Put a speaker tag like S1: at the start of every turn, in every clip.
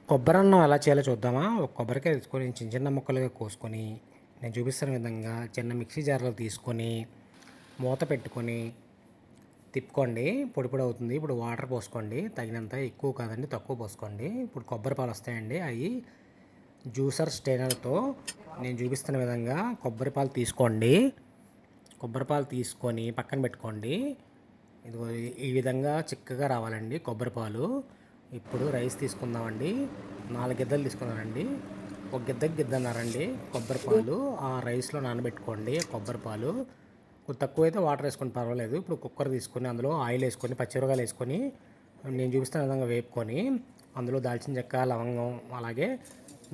S1: కొబ్బరన్నం ఎలా చేయాలో చూద్దామా? ఒక కొబ్బరికాయ తీసుకొని చిన్న చిన్న ముక్కలుగా కోసుకొని, నేను చూపిస్తున్న విధంగా చిన్న మిక్సీ జార్‌లో తీసుకొని, మూత పెట్టుకొని తిప్పుకోండి. పొడి పొడి అవుతుంది. ఇప్పుడు వాటర్ పోసుకోండి. తగినంత, ఎక్కువ కాదండి, తక్కువ పోసుకోండి. ఇప్పుడు కొబ్బరి పాలు వస్తాయండి. అవి జ్యూసర్ స్ట్రైనర్‌తో నేను చూపిస్తున్న విధంగా కొబ్బరి పాలు తీసుకోండి. కొబ్బరి పాలు తీసుకొని పక్కన పెట్టుకోండి. ఇదిగో ఈ విధంగా చిక్కగా రావాలండి కొబ్బరి పాలు. ఇప్పుడు రైస్ తీసుకుందామండి. 4 గిద్దలు తీసుకున్నానండి. ఒక గిద్దకి గిద్దన్నరండి కొబ్బరి పాలు ఆ రైస్లో నానబెట్టుకోండి. కొబ్బరి పాలు కొంచెం తక్కువైతే వాటర్ వేసుకొని పర్వాలేదు. ఇప్పుడు కుక్కర్ తీసుకొని అందులో ఆయిల్ వేసుకొని పచ్చిమిరపకాయలు వేసుకొని నేను చూపిస్తున్న విధంగా వేపుకొని అందులో దాల్చిన చెక్క, లవంగం, అలాగే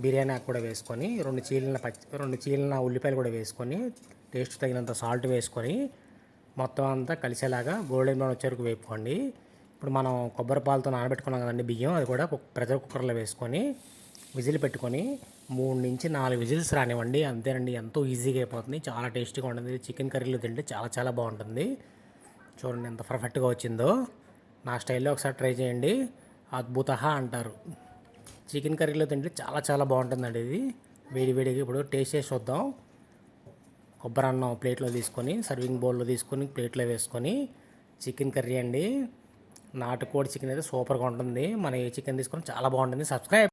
S1: బిర్యానీ ఆకు కూడా వేసుకొని 2 చీలిన ఉల్లిపాయలు కూడా వేసుకొని టేస్ట్ తగినంత సాల్ట్ వేసుకొని మొత్తం అంతా కలిసేలాగా గోల్డెన్ బ్రౌన్ వచ్చే వరకు వేపుకోండి. ఇప్పుడు మనం కొబ్బరి పాలతో నానబెట్టుకున్నాం కదండి బియ్యం, అది కూడా ప్రెషర్ కుక్కర్లో వేసుకొని విజిల్ పెట్టుకొని 3 నుంచి 4 విజిల్స్ రానివ్వండి. అంతేనండి, ఎంతో ఈజీగా అయిపోతుంది. చాలా టేస్టీగా ఉంటుంది. చికెన్ కర్రీలో తింటే చాలా చాలా బాగుంటుంది. చూడండి ఎంత పర్ఫెక్ట్గా వచ్చిందో. నా స్టైల్లో ఒకసారి ట్రై చేయండి. అద్భుత అంటారు. చికెన్ కర్రీలో తింటే చాలా చాలా బాగుంటుందండి ఇది. వేడి వేడిగా ఇప్పుడు టేస్ట్ చేసి చూద్దాం. కొబ్బరి అన్నం ప్లేట్లో తీసుకొని, సర్వింగ్ బౌల్లో తీసుకొని ప్లేట్లో వేసుకొని, చికెన్ కర్రీ అండి. నాటుకోడి చికెన్ అయితే సూపర్గా ఉంటుంది. మనం ఏ చికెన్ తీసుకొని చాలా బాగుంటుంది. సబ్స్క్రైబ్.